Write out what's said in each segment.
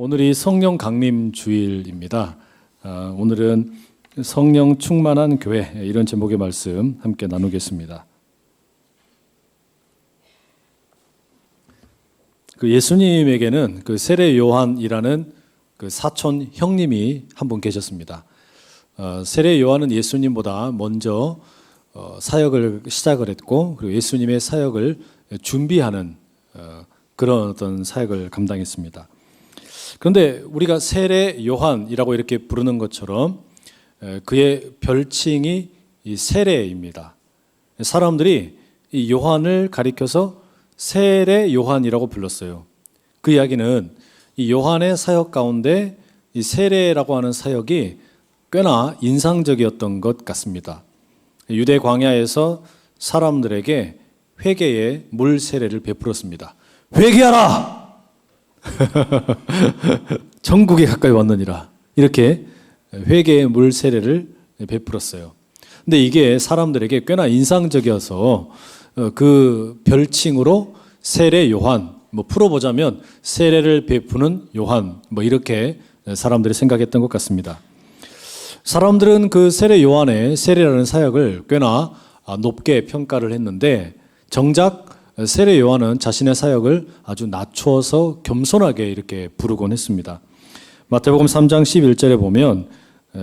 오늘이 성령 강림 주일입니다. 오늘은 성령 충만한 교회, 이런 제목의 말씀 함께 나누겠습니다. 예수님에게는 세례 요한이라는 사촌 형님이 한 분 계셨습니다. 세례 요한은 예수님보다 먼저 사역을 시작을 했고, 그리고 예수님의 사역을 준비하는 그런 어떤 사역을 감당했습니다. 그런데 우리가 세례 요한이라고 이렇게 부르는 것처럼 그의 별칭이 이 세례입니다. 사람들이 이 요한을 가리켜서 세례 요한이라고 불렀어요. 그 이야기는 이 요한의 사역 가운데 이 세례라고 하는 사역이 꽤나 인상적이었던 것 같습니다. 유대 광야에서 사람들에게 회개의 물 세례를 베풀었습니다. 회개하라! 천국에 가까이 왔느니라. 이렇게 회개의 물 세례를 베풀었어요. 근데 이게 사람들에게 꽤나 인상적이어서 그 별칭으로 세례 요한, 풀어보자면 세례를 베푸는 요한, 이렇게 사람들이 생각했던 것 같습니다. 사람들은 그 세례 요한의 세례라는 사역을 꽤나 높게 평가를 했는데, 정작 세례 요한은 자신의 사역을 아주 낮추어서 겸손하게 이렇게 부르곤 했습니다. 마태복음 3장 11절에 보면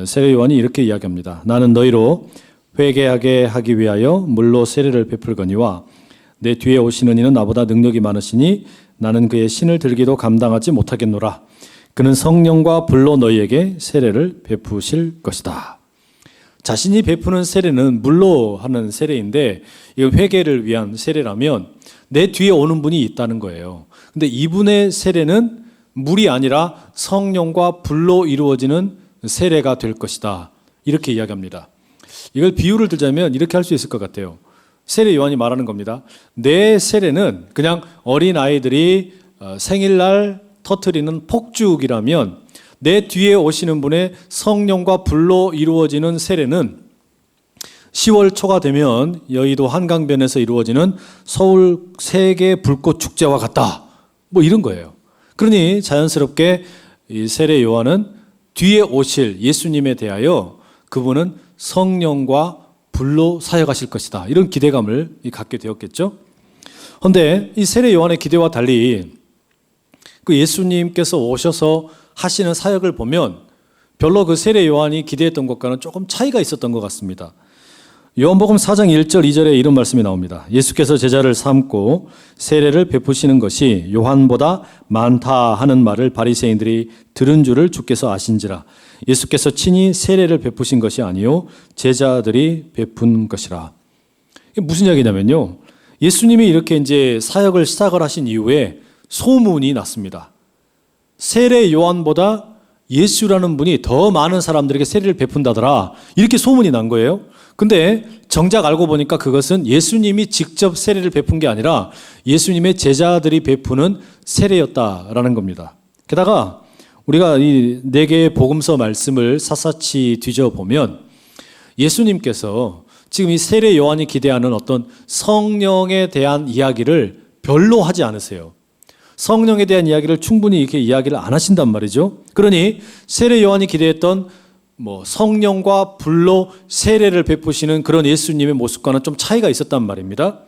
세례 요한이 이렇게 이야기합니다. 나는 너희로 회개하게 하기 위하여 물로 세례를 베풀거니와 내 뒤에 오시는 이는 나보다 능력이 많으시니 나는 그의 신을 들기도 감당하지 못하겠노라. 그는 성령과 불로 너희에게 세례를 베푸실 것이다. 자신이 베푸는 세례는 물로 하는 세례인데, 이건 회개를 위한 세례라면 내 뒤에 오는 분이 있다는 거예요. 근데 이분의 세례는 물이 아니라 성령과 불로 이루어지는 세례가 될 것이다. 이렇게 이야기합니다. 이걸 비유를 들자면 이렇게 할 수 있을 것 같아요. 세례 요한이 말하는 겁니다. 내 세례는 그냥 어린아이들이 생일날 터뜨리는 폭죽이라면, 내 뒤에 오시는 분의 성령과 불로 이루어지는 세례는 10월 초가 되면 여의도 한강변에서 이루어지는 서울 세계 불꽃 축제와 같다. 이런 거예요. 그러니 자연스럽게 이 세례 요한은 뒤에 오실 예수님에 대하여 그분은 성령과 불로 사역하실 것이다. 이런 기대감을 갖게 되었겠죠. 그런데 이 세례 요한의 기대와 달리 그 예수님께서 오셔서 하시는 사역을 보면 별로 그 세례 요한이 기대했던 것과는 조금 차이가 있었던 것 같습니다. 요한복음 4장 1절 2절에 이런 말씀이 나옵니다. 예수께서 제자를 삼고 세례를 베푸시는 것이 요한보다 많다 하는 말을 바리새인들이 들은 줄을 주께서 아신지라. 예수께서 친히 세례를 베푸신 것이 아니요 제자들이 베푼 것이라. 이게 무슨 이야기냐면요, 예수님이 이렇게 이제 사역을 시작을 하신 이후에 소문이 났습니다. 세례 요한보다 예수라는 분이 더 많은 사람들에게 세례를 베푼다더라. 이렇게 소문이 난 거예요. 근데 정작 알고 보니까 그것은 예수님이 직접 세례를 베푼 게 아니라 예수님의 제자들이 베푸는 세례였다라는 겁니다. 게다가 우리가 이 4개의 복음서 말씀을 샅샅이 뒤져보면 예수님께서 지금 이 세례 요한이 기대하는 어떤 성령에 대한 이야기를 별로 하지 않으세요. 성령에 대한 이야기를 충분히 이렇게 이야기를 안 하신단 말이죠. 그러니 세례 요한이 기대했던 성령과 불로 세례를 베푸시는 그런 예수님의 모습과는 좀 차이가 있었단 말입니다.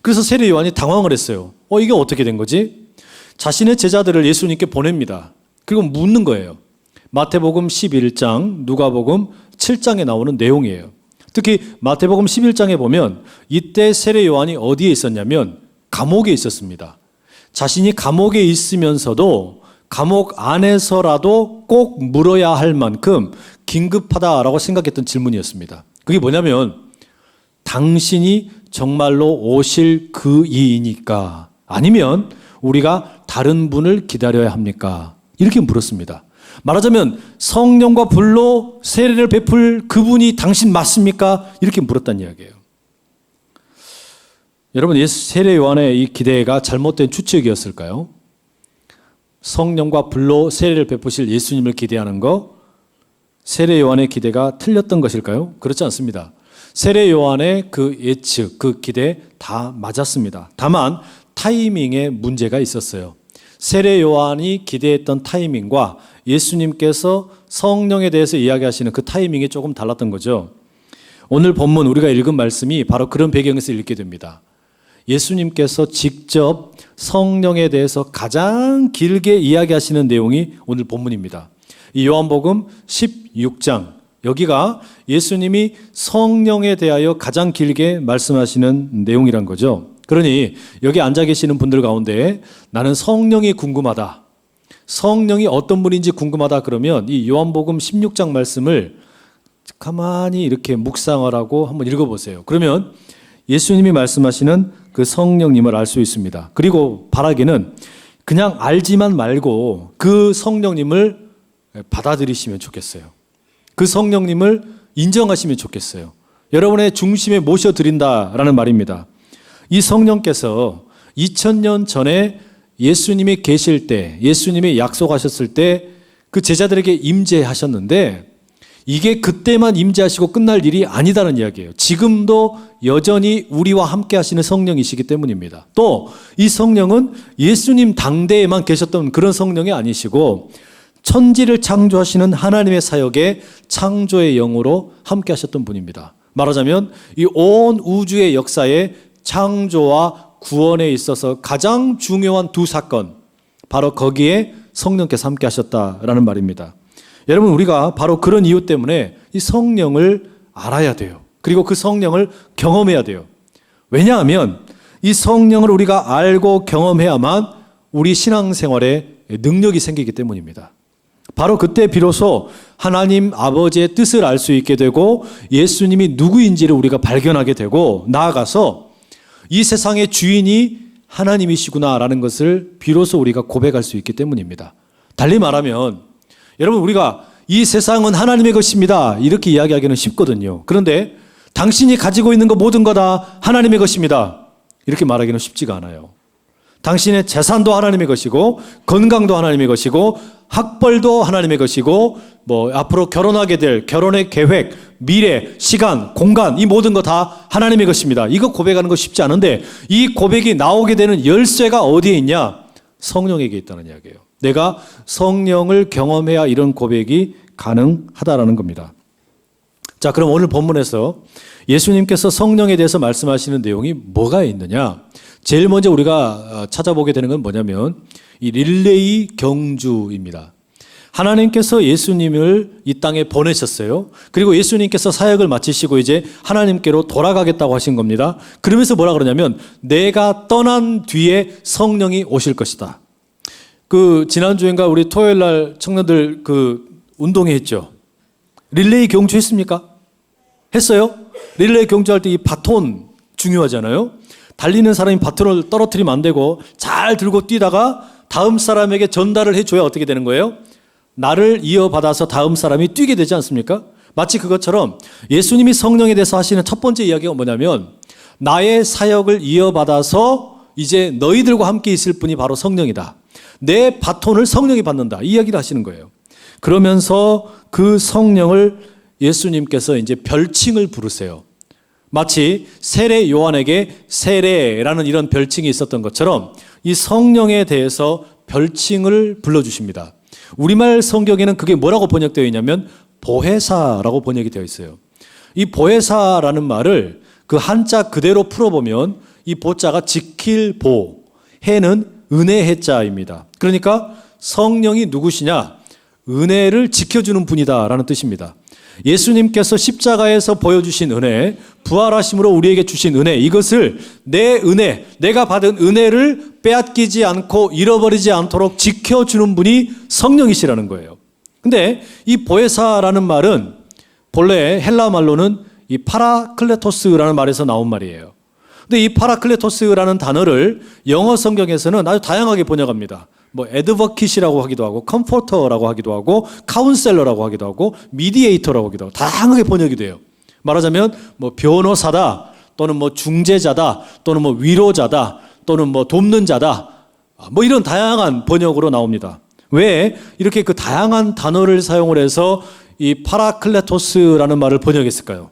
그래서 세례 요한이 당황을 했어요. 이게 어떻게 된 거지? 자신의 제자들을 예수님께 보냅니다. 그리고 묻는 거예요. 마태복음 11장, 누가복음 7장에 나오는 내용이에요. 특히 마태복음 11장에 보면 이때 세례 요한이 어디에 있었냐면 감옥에 있었습니다. 자신이 감옥에 있으면서도 감옥 안에서라도 꼭 물어야 할 만큼 긴급하다라고 생각했던 질문이었습니다. 그게 뭐냐면, 당신이 정말로 오실 그 이이니까, 아니면 우리가 다른 분을 기다려야 합니까? 이렇게 물었습니다. 말하자면 성령과 불로 세례를 베풀 그분이 당신 맞습니까? 이렇게 물었다는 이야기예요. 여러분, 세례 요한의 이 기대가 잘못된 추측이었을까요? 성령과 불로 세례를 베푸실 예수님을 기대하는 거, 세례 요한의 기대가 틀렸던 것일까요? 그렇지 않습니다. 세례 요한의 그 예측, 그 기대 다 맞았습니다. 다만 타이밍에 문제가 있었어요. 세례 요한이 기대했던 타이밍과 예수님께서 성령에 대해서 이야기하시는 그 타이밍이 조금 달랐던 거죠. 오늘 본문 우리가 읽은 말씀이 바로 그런 배경에서 읽게 됩니다. 예수님께서 직접 성령에 대해서 가장 길게 이야기하시는 내용이 오늘 본문입니다. 이 요한복음 16장, 여기가 예수님이 성령에 대하여 가장 길게 말씀하시는 내용이란 거죠. 그러니 여기 앉아 계시는 분들 가운데 나는 성령이 궁금하다, 성령이 어떤 분인지 궁금하다 그러면 이 요한복음 16장 말씀을 가만히 이렇게 묵상을 하고 한번 읽어보세요. 그러면 예수님이 말씀하시는 그 성령님을 알 수 있습니다. 그리고 바라기는 그냥 알지만 말고 그 성령님을 받아들이시면 좋겠어요. 그 성령님을 인정하시면 좋겠어요. 여러분의 중심에 모셔드린다라는 말입니다. 이 성령께서 2000년 전에 예수님이 계실 때, 예수님이 약속하셨을 때 그 제자들에게 임재하셨는데 이게 그때만 임재하시고 끝날 일이 아니다는 이야기예요. 지금도 여전히 우리와 함께 하시는 성령이시기 때문입니다. 또 이 성령은 예수님 당대에만 계셨던 그런 성령이 아니시고 천지를 창조하시는 하나님의 사역에 창조의 영으로 함께 하셨던 분입니다. 말하자면 이 온 우주의 역사에 창조와 구원에 있어서 가장 중요한 두 사건, 바로 거기에 성령께서 함께 하셨다라는 말입니다. 여러분, 우리가 바로 그런 이유 때문에 이 성령을 알아야 돼요. 그리고 그 성령을 경험해야 돼요. 왜냐하면 이 성령을 우리가 알고 경험해야만 우리 신앙생활에 능력이 생기기 때문입니다. 바로 그때 비로소 하나님 아버지의 뜻을 알 수 있게 되고 예수님이 누구인지를 우리가 발견하게 되고 나아가서 이 세상의 주인이 하나님이시구나라는 것을 비로소 우리가 고백할 수 있기 때문입니다. 달리 말하면 여러분, 우리가 이 세상은 하나님의 것입니다 이렇게 이야기하기는 쉽거든요. 그런데 당신이 가지고 있는 것 모든 거 다 하나님의 것입니다 이렇게 말하기는 쉽지가 않아요. 당신의 재산도 하나님의 것이고 건강도 하나님의 것이고 학벌도 하나님의 것이고 앞으로 결혼하게 될 결혼의 계획, 미래, 시간, 공간 이 모든 거 다 하나님의 것입니다. 이거 고백하는 거 쉽지 않은데 이 고백이 나오게 되는 열쇠가 어디에 있냐? 성령에게 있다는 이야기예요. 내가 성령을 경험해야 이런 고백이 가능하다라는 겁니다. 자, 그럼 오늘 본문에서 예수님께서 성령에 대해서 말씀하시는 내용이 뭐가 있느냐? 제일 먼저 우리가 찾아보게 되는 건 뭐냐면 이 릴레이 경주입니다. 하나님께서 예수님을 이 땅에 보내셨어요. 그리고 예수님께서 사역을 마치시고 이제 하나님께로 돌아가겠다고 하신 겁니다. 그러면서 뭐라 그러냐면 내가 떠난 뒤에 성령이 오실 것이다. 지난주인가 우리 토요일 날 청년들 운동회 했죠. 릴레이 경주 했습니까? 했어요? 릴레이 경주할 때 이 바톤 중요하잖아요. 달리는 사람이 바톤을 떨어뜨리면 안 되고 잘 들고 뛰다가 다음 사람에게 전달을 해줘야 어떻게 되는 거예요? 나를 이어받아서 다음 사람이 뛰게 되지 않습니까? 마치 그것처럼 예수님이 성령에 대해서 하시는 첫 번째 이야기가 뭐냐면 나의 사역을 이어받아서 이제 너희들과 함께 있을 분이 바로 성령이다. 내 바톤을 성령이 받는다. 이 이야기를 하시는 거예요. 그러면서 그 성령을 예수님께서 이제 별칭을 부르세요. 마치 세례 요한에게 세례라는 이런 별칭이 있었던 것처럼 이 성령에 대해서 별칭을 불러주십니다. 우리말 성경에는 그게 뭐라고 번역되어 있냐면 보혜사라고 번역이 되어 있어요. 이 보혜사라는 말을 그 한자 그대로 풀어보면 이 보자가 지킬 보, 해는 은혜 해자입니다. 그러니까 성령이 누구시냐? 은혜를 지켜주는 분이다라는 뜻입니다. 예수님께서 십자가에서 보여주신 은혜, 부활하심으로 우리에게 주신 은혜, 이것을 내 은혜, 내가 받은 은혜를 빼앗기지 않고 잃어버리지 않도록 지켜주는 분이 성령이시라는 거예요. 근데 이 보혜사라는 말은 본래 헬라 말로는 이 파라클레토스라는 말에서 나온 말이에요. 근데 이 파라클레토스라는 단어를 영어 성경에서는 아주 다양하게 번역합니다. 애드버킷이라고 하기도 하고 컴포터라고 하기도 하고 카운셀러라고 하기도 하고 미디에이터라고 하기도 하고 다양하게 번역이 돼요. 말하자면 변호사다 또는 중재자다 또는 위로자다 또는 돕는 자다 이런 다양한 번역으로 나옵니다. 왜 이렇게 그 다양한 단어를 사용을 해서 이 파라클레토스라는 말을 번역했을까요?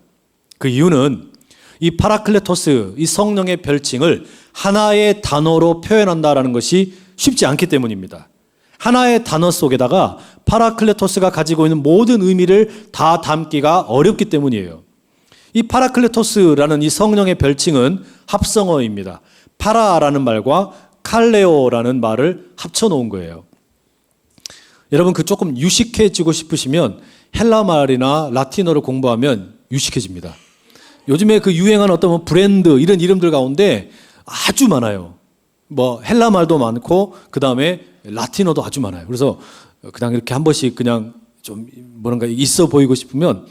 그 이유는 이 파라클레토스, 이 성령의 별칭을 하나의 단어로 표현한다라는 것이 쉽지 않기 때문입니다. 하나의 단어 속에다가 파라클레토스가 가지고 있는 모든 의미를 다 담기가 어렵기 때문이에요. 이 파라클레토스라는 이 성령의 별칭은 합성어입니다. 파라라는 말과 칼레오라는 말을 합쳐놓은 거예요. 여러분 그 조금 유식해지고 싶으시면 헬라 말이나 라틴어를 공부하면 유식해집니다. 요즘에 그 유행하는 어떤 브랜드 이런 이름들 가운데 아주 많아요. 뭐 헬라 말도 많고 그 다음에 라틴어도 아주 많아요. 그래서 그냥 이렇게 한 번씩 그냥 좀 뭔가 있어 보이고 싶으면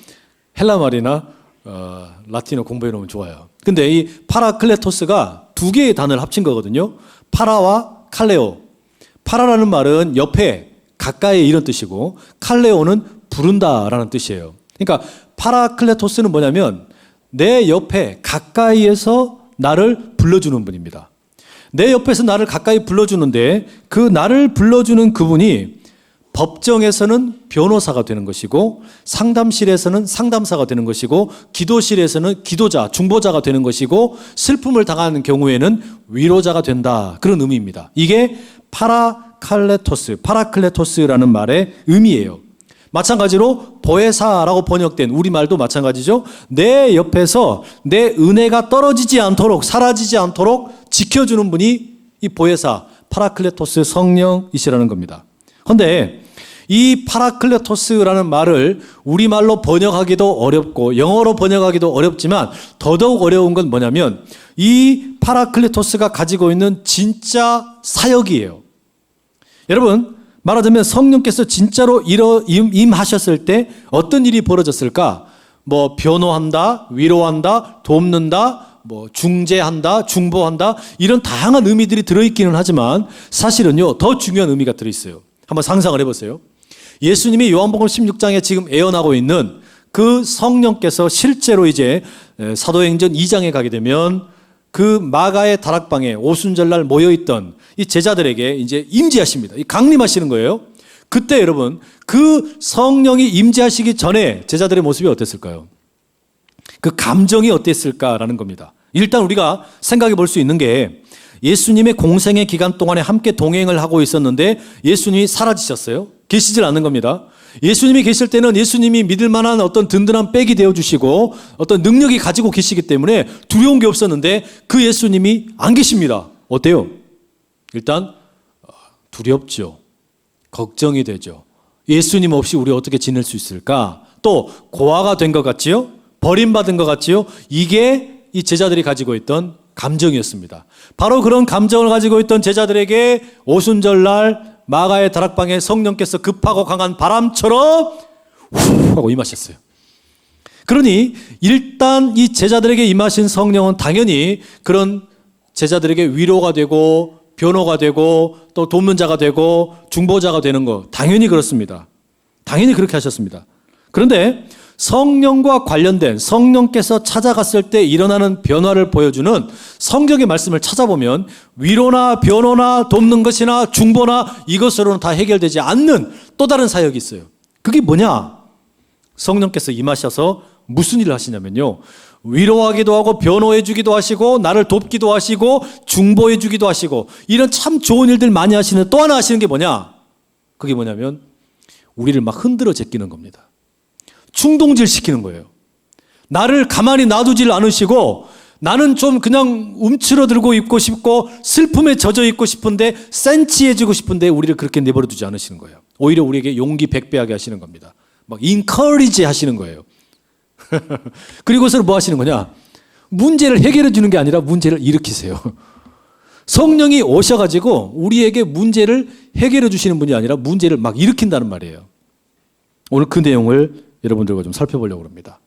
헬라 말이나 라틴어 공부해 놓으면 좋아요. 근데 이 파라클레토스가 두 개의 단어를 합친 거거든요. 파라와 칼레오. 파라라는 말은 옆에 가까이 이런 뜻이고 칼레오는 부른다라는 뜻이에요. 그러니까 파라클레토스는 뭐냐면 내 옆에 가까이에서 나를 불러주는 분입니다. 내 옆에서 나를 가까이 불러주는데 그 나를 불러주는 그분이 법정에서는 변호사가 되는 것이고 상담실에서는 상담사가 되는 것이고 기도실에서는 기도자, 중보자가 되는 것이고 슬픔을 당하는 경우에는 위로자가 된다. 그런 의미입니다. 이게 파라클레토스라는 말의 의미예요. 마찬가지로 보혜사라고 번역된 우리말도 마찬가지죠. 내 옆에서 내 은혜가 떨어지지 않도록 사라지지 않도록 지켜주는 분이 이 보혜사 파라클레토스 성령이시라는 겁니다. 그런데 이 파라클레토스라는 말을 우리말로 번역하기도 어렵고 영어로 번역하기도 어렵지만 더더욱 어려운 건 뭐냐면 이 파라클레토스가 가지고 있는 진짜 사역이에요. 여러분 말하자면 성령께서 진짜로 임하셨을 때 어떤 일이 벌어졌을까? 뭐 변호한다, 위로한다, 돕는다, 뭐 중재한다, 중보한다 이런 다양한 의미들이 들어있기는 하지만 사실은요 더 중요한 의미가 들어있어요. 한번 상상을 해보세요. 예수님이 요한복음 16장에 지금 애언하고 있는 그 성령께서 실제로 이제 사도행전 2장에 가게 되면 그 마가의 다락방에 오순절날 모여있던 이 제자들에게 이제 임재하십니다. 강림하시는 거예요. 그때 여러분 그 성령이 임재하시기 전에 제자들의 모습이 어땠을까요? 그 감정이 어땠을까라는 겁니다. 일단 우리가 생각해 볼 수 있는 게 예수님의 공생의 기간 동안에 함께 동행을 하고 있었는데 예수님이 사라지셨어요. 계시질 않는 겁니다. 예수님이 계실 때는 예수님이 믿을 만한 어떤 든든한 백이 되어주시고 어떤 능력이 가지고 계시기 때문에 두려운 게 없었는데 그 예수님이 안 계십니다. 어때요? 일단 두렵죠. 걱정이 되죠. 예수님 없이 우리 어떻게 지낼 수 있을까? 또 고아가 된 것 같지요? 버림받은 것 같지요? 이게 이 제자들이 가지고 있던 감정이었습니다. 바로 그런 감정을 가지고 있던 제자들에게 오순절날 마가의 다락방에 성령께서 급하고 강한 바람처럼 후 하고 임하셨어요. 그러니 일단 이 제자들에게 임하신 성령은 당연히 그런 제자들에게 위로가 되고 변호가 되고 또 돕는 자가 되고 중보자가 되는 거 당연히 그렇습니다. 당연히 그렇게 하셨습니다. 그런데 성령과 관련된 성령께서 찾아갔을 때 일어나는 변화를 보여주는 성경의 말씀을 찾아보면 위로나 변호나 돕는 것이나 중보나 이것으로는 다 해결되지 않는 또 다른 사역이 있어요. 그게 뭐냐? 성령께서 임하셔서 무슨 일을 하시냐면요. 위로하기도 하고 변호해 주기도 하시고 나를 돕기도 하시고 중보해 주기도 하시고 이런 참 좋은 일들 많이 하시는 또 하나 하시는 게 뭐냐? 그게 뭐냐면 우리를 막 흔들어 제끼는 겁니다. 충동질 시키는 거예요. 나를 가만히 놔두질 않으시고 나는 좀 그냥 움츠러들고 있고 싶고 슬픔에 젖어 있고 싶은데 센치해지고 싶은데 우리를 그렇게 내버려 두지 않으시는 거예요. 오히려 우리에게 용기 백배하게 하시는 겁니다. 막 인커리지 하시는 거예요. 그리고서 뭐 하시는 거냐? 문제를 해결해 주는 게 아니라 문제를 일으키세요. 성령이 오셔가지고 우리에게 문제를 해결해 주시는 분이 아니라 문제를 막 일으킨다는 말이에요. 오늘 그 내용을 여러분들과 좀 살펴보려고 합니다.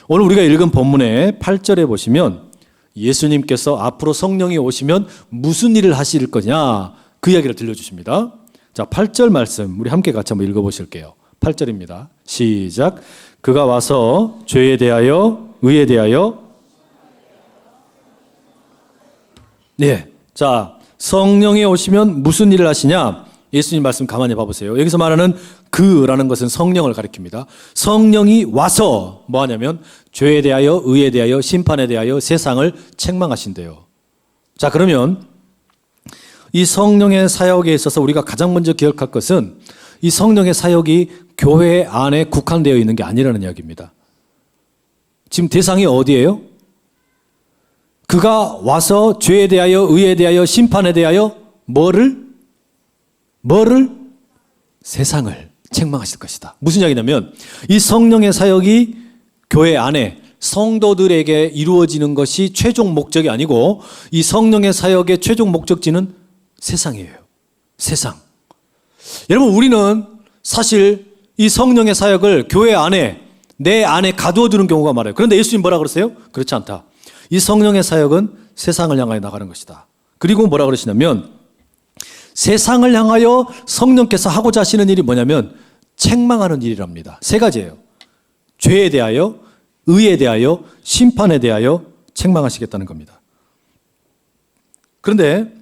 오늘 우리가 읽은 본문의 8절에 보시면 예수님께서 앞으로 성령이 오시면 무슨 일을 하실 거냐 그 이야기를 들려주십니다. 자, 8절 말씀 우리 함께 같이 한번 읽어보실게요. 8절입니다. 시작. 그가 와서 죄에 대하여 의에 대하여 네, 자 성령이 오시면 무슨 일을 하시냐? 예수님 말씀 가만히 봐보세요. 여기서 말하는 그라는 것은 성령을 가리킵니다. 성령이 와서 뭐 하냐면 죄에 대하여 의에 대하여 심판에 대하여 세상을 책망하신대요. 자, 그러면 이 성령의 사역에 있어서 우리가 가장 먼저 기억할 것은 이 성령의 사역이 교회 안에 국한되어 있는 게 아니라는 이야기입니다. 지금 대상이 어디예요? 그가 와서 죄에 대하여, 의에 대하여, 심판에 대하여 뭐를? 세상을 책망하실 것이다. 무슨 이야기냐면 이 성령의 사역이 교회 안에 성도들에게 이루어지는 것이 최종 목적이 아니고 이 성령의 사역의 최종 목적지는 세상이에요. 세상. 여러분, 우리는 사실 이 성령의 사역을 교회 안에, 내 안에 가두어 두는 경우가 많아요. 그런데 예수님 뭐라 그러세요? 그렇지 않다. 이 성령의 사역은 세상을 향하여 나가는 것이다. 그리고 뭐라 그러시냐면 세상을 향하여 성령께서 하고자 하시는 일이 뭐냐면 책망하는 일이랍니다. 세 가지예요. 죄에 대하여, 의에 대하여, 심판에 대하여 책망하시겠다는 겁니다. 그런데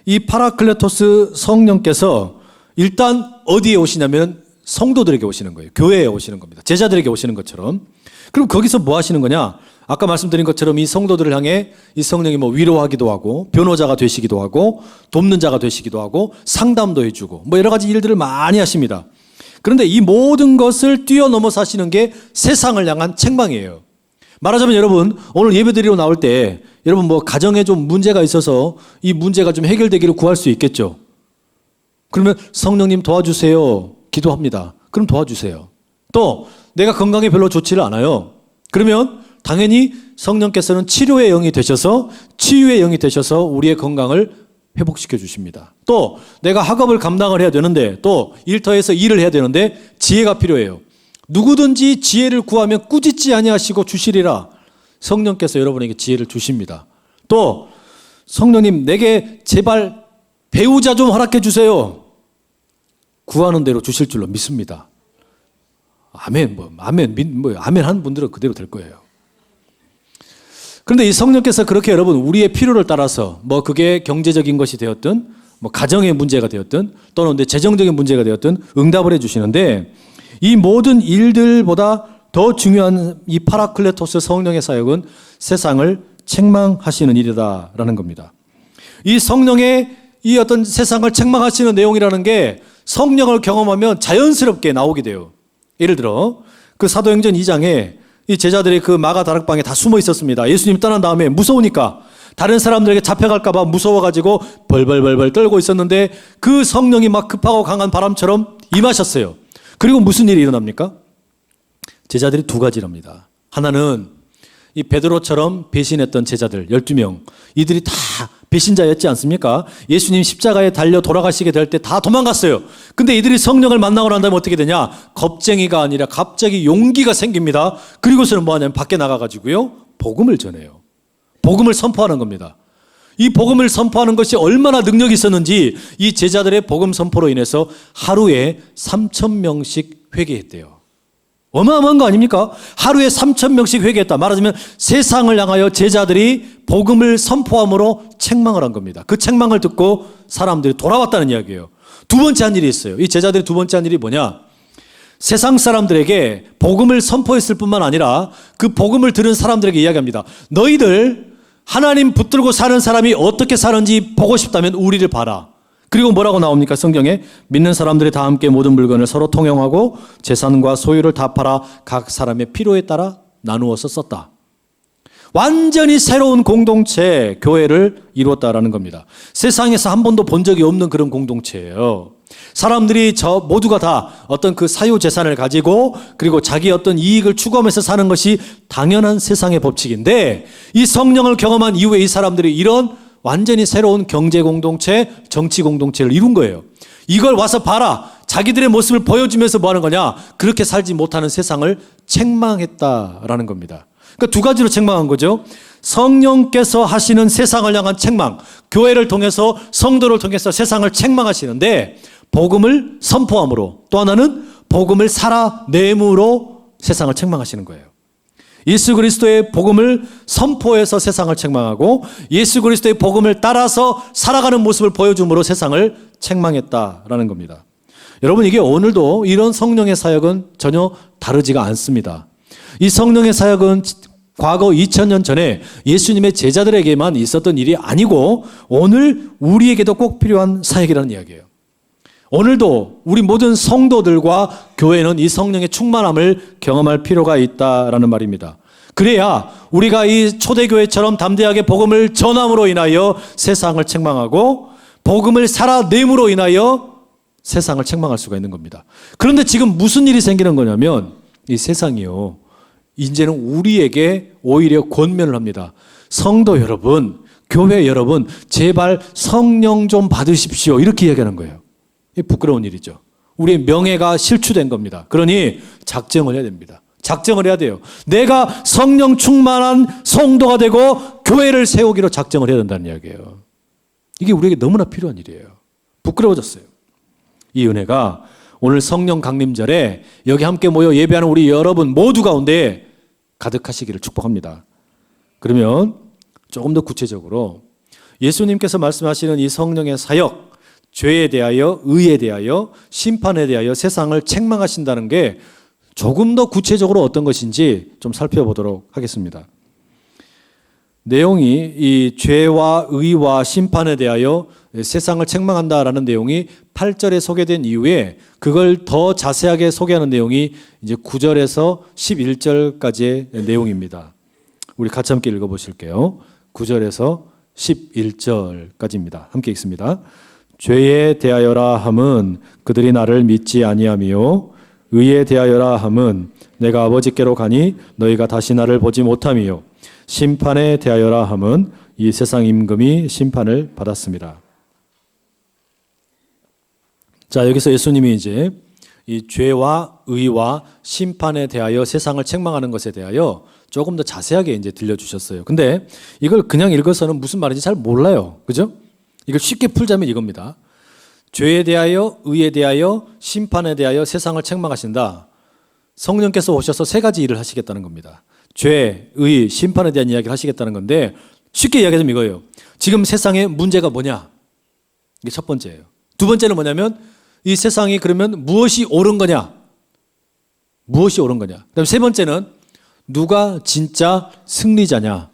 이 파라클레토스 성령께서 일단 어디에 오시냐면 성도들에게 오시는 거예요. 교회에 오시는 겁니다. 제자들에게 오시는 것처럼. 그럼 거기서 뭐 하시는 거냐? 아까 말씀드린 것처럼 이 성도들을 향해 이 성령이 뭐 위로하기도 하고 변호자가 되시기도 하고 돕는 자가 되시기도 하고 상담도 해주고 뭐 여러 가지 일들을 많이 하십니다. 그런데 이 모든 것을 뛰어넘어서 하시는 게 세상을 향한 책망이에요. 말하자면 여러분, 오늘 예배드리러 나올 때 여러분 뭐 가정에 좀 문제가 있어서 이 문제가 좀 해결되기를 구할 수 있겠죠. 그러면 성령님 도와주세요. 기도합니다. 그럼 도와주세요. 또 내가 건강이 별로 좋지를 않아요. 그러면 당연히 성령께서는 치료의 영이 되셔서 치유의 영이 되셔서 우리의 건강을 회복시켜 주십니다. 또 내가 학업을 감당을 해야 되는데 또 일터에서 일을 해야 되는데 지혜가 필요해요. 누구든지 지혜를 구하면 꾸짖지 아니하시고 주시리라. 성령께서 여러분에게 지혜를 주십니다. 또 성령님 내게 제발 배우자 좀 허락해 주세요. 구하는 대로 주실 줄로 믿습니다. 아멘, 아멘 한 분들은 그대로 될 거예요. 그런데 이 성령께서 그렇게 여러분 우리의 필요를 따라서 뭐 그게 경제적인 것이 되었든 뭐 가정의 문제가 되었든 또는 재정적인 문제가 되었든 응답을 해주시는데 이 모든 일들보다 더 중요한 이 파라클레토스 성령의 사역은 세상을 책망하시는 일이다라는 겁니다. 이 성령의 이 어떤 세상을 책망하시는 내용이라는 게 성령을 경험하면 자연스럽게 나오게 돼요. 예를 들어 그 사도행전 2장에 이 제자들이 그 마가 다락방에 다 숨어 있었습니다. 예수님 떠난 다음에 무서우니까 다른 사람들에게 잡혀갈까 봐 무서워가지고 벌벌벌벌 떨고 있었는데 그 성령이 막 급하고 강한 바람처럼 임하셨어요. 그리고 무슨 일이 일어납니까? 제자들이 두 가지랍니다. 하나는 이 베드로처럼 배신했던 제자들 12명 이들이 다 배신자였지 않습니까? 예수님 십자가에 달려 돌아가시게 될 때 다 도망갔어요. 근데 이들이 성령을 만나고 난 다음에 어떻게 되냐? 겁쟁이가 아니라 갑자기 용기가 생깁니다. 그리고서는 뭐 하냐면 밖에 나가가지고요 복음을 전해요. 복음을 선포하는 겁니다. 이 복음을 선포하는 것이 얼마나 능력이 있었는지 이 제자들의 복음 선포로 인해서 하루에 3,000명씩 회개했대요. 어마어마한 거 아닙니까? 하루에 3,000명씩 회개했다. 말하자면 세상을 향하여 제자들이 복음을 선포함으로 책망을 한 겁니다. 그 책망을 듣고 사람들이 돌아왔다는 이야기예요. 두 번째 한 일이 있어요. 이 제자들이 두 번째 한 일이 뭐냐? 세상 사람들에게 복음을 선포했을 뿐만 아니라 그 복음을 들은 사람들에게 이야기합니다. 너희들 하나님 붙들고 사는 사람이 어떻게 사는지 보고 싶다면 우리를 봐라. 그리고 뭐라고 나옵니까? 성경에 믿는 사람들이 다 함께 모든 물건을 서로 통용하고 재산과 소유를 다 팔아 각 사람의 필요에 따라 나누어서 썼다. 완전히 새로운 공동체, 교회를 이루었다라는 겁니다. 세상에서 한 번도 본 적이 없는 그런 공동체예요. 사람들이 모두가 다 어떤 그 사유 재산을 가지고 그리고 자기 어떤 이익을 추구하면서 사는 것이 당연한 세상의 법칙인데 이 성령을 경험한 이후에 이 사람들이 이런 완전히 새로운 경제 공동체, 정치 공동체를 이룬 거예요. 이걸 와서 봐라. 자기들의 모습을 보여주면서 뭐 하는 거냐? 그렇게 살지 못하는 세상을 책망했다라는 겁니다. 그러니까 두 가지로 책망한 거죠. 성령께서 하시는 세상을 향한 책망, 교회를 통해서 성도를 통해서 세상을 책망하시는데 복음을 선포함으로 또 하나는 복음을 살아내므로 세상을 책망하시는 거예요. 예수 그리스도의 복음을 선포해서 세상을 책망하고 예수 그리스도의 복음을 따라서 살아가는 모습을 보여줌으로 세상을 책망했다라는 겁니다. 여러분 이게 오늘도 이런 성령의 사역은 전혀 다르지가 않습니다. 이 성령의 사역은 과거 2000년 전에 예수님의 제자들에게만 있었던 일이 아니고 오늘 우리에게도 꼭 필요한 사역이라는 이야기예요. 오늘도 우리 모든 성도들과 교회는 이 성령의 충만함을 경험할 필요가 있다라는 말입니다. 그래야 우리가 이 초대교회처럼 담대하게 복음을 전함으로 인하여 세상을 책망하고 복음을 살아냄으로 인하여 세상을 책망할 수가 있는 겁니다. 그런데 지금 무슨 일이 생기는 거냐면 이 세상이요, 이제는 우리에게 오히려 권면을 합니다. 성도 여러분, 교회 여러분, 제발 성령 좀 받으십시오. 이렇게 이야기하는 거예요. 이 부끄러운 일이죠. 우리의 명예가 실추된 겁니다. 그러니 작정을 해야 됩니다. 작정을 해야 돼요. 내가 성령 충만한 성도가 되고 교회를 세우기로 작정을 해야 된다는 이야기예요. 이게 우리에게 너무나 필요한 일이에요. 부끄러워졌어요. 이 은혜가 오늘 성령 강림절에 여기 함께 모여 예배하는 우리 여러분 모두 가운데 가득하시기를 축복합니다. 그러면 조금 더 구체적으로 예수님께서 말씀하시는 이 성령의 사역, 죄에 대하여, 의에 대하여, 심판에 대하여 세상을 책망하신다는 게 조금 더 구체적으로 어떤 것인지 좀 살펴보도록 하겠습니다. 내용이 이 죄와 의와 심판에 대하여 세상을 책망한다라는 내용이 8절에 소개된 이후에 그걸 더 자세하게 소개하는 내용이 이제 9절에서 11절까지의 내용입니다. 우리 같이 함께 읽어보실게요. 9절에서 11절까지입니다. 함께 읽습니다. 죄에 대하여라 함은 그들이 나를 믿지 아니하며 의에 대하여라 함은 내가 아버지께로 가니 너희가 다시 나를 보지 못하며 심판에 대하여라 함은 이 세상 임금이 심판을 받았습니다. 자, 여기서 예수님이 이제 이 죄와 의와 심판에 대하여 세상을 책망하는 것에 대하여 조금 더 자세하게 이제 들려주셨어요. 근데 이걸 그냥 읽어서는 무슨 말인지 잘 몰라요. 그죠? 이걸 쉽게 풀자면 이겁니다. 죄에 대하여, 의에 대하여, 심판에 대하여 세상을 책망하신다. 성령께서 오셔서 세 가지 일을 하시겠다는 겁니다. 죄, 의, 심판에 대한 이야기를 하시겠다는 건데 쉽게 이야기하자면 이거예요. 지금 세상의 문제가 뭐냐? 이게 첫 번째예요. 두 번째는 뭐냐면 이 세상이 그러면 무엇이 옳은 거냐? 무엇이 옳은 거냐? 그다음 세 번째는 누가 진짜 승리자냐?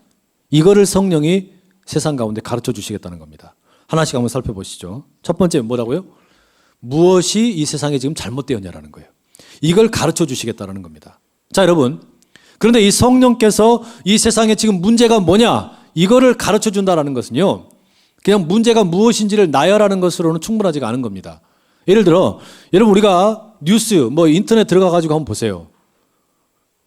이거를 성령이 세상 가운데 가르쳐 주시겠다는 겁니다. 하나씩 한번 살펴보시죠. 첫 번째 뭐라고요? 무엇이 이 세상에 지금 잘못되었냐라는 거예요. 이걸 가르쳐 주시겠다는 겁니다. 자, 여러분. 그런데 이 성령께서 이 세상에 지금 문제가 뭐냐? 이거를 가르쳐 준다라는 것은요. 그냥 문제가 무엇인지를 나열하는 것으로는 충분하지가 않은 겁니다. 예를 들어 여러분 우리가 뉴스 인터넷 들어가 가지고 한번 보세요.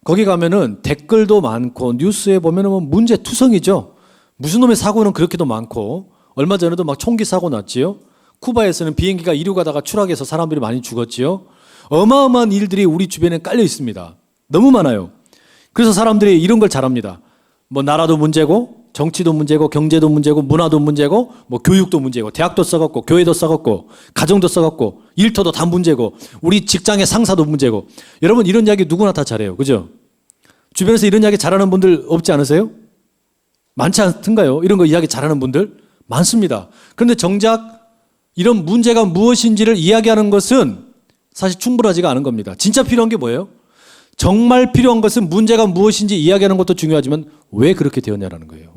거기 가면은 댓글도 많고 뉴스에 보면은 문제투성이죠. 무슨 놈의 사고는 그렇게도 많고 얼마 전에도 막 총기 사고 났지요. 쿠바에서는 비행기가 이륙하다가 추락해서 사람들이 많이 죽었지요. 어마어마한 일들이 우리 주변에 깔려 있습니다. 너무 많아요. 그래서 사람들이 이런 걸 잘합니다. 나라도 문제고 정치도 문제고 경제도 문제고 문화도 문제고 교육도 문제고 대학도 썩었고 교회도 썩었고 가정도 썩었고 일터도 다 문제고 우리 직장의 상사도 문제고. 여러분 이런 이야기 누구나 다 잘해요. 그죠? 주변에서 이런 이야기 잘하는 분들 없지 않으세요? 많지 않던가요? 이런 거 이야기 잘하는 분들 많습니다. 그런데 정작 이런 문제가 무엇인지를 이야기하는 것은 사실 충분하지가 않은 겁니다. 진짜 필요한 게 뭐예요? 정말 필요한 것은 문제가 무엇인지 이야기하는 것도 중요하지만 왜 그렇게 되었냐라는 거예요.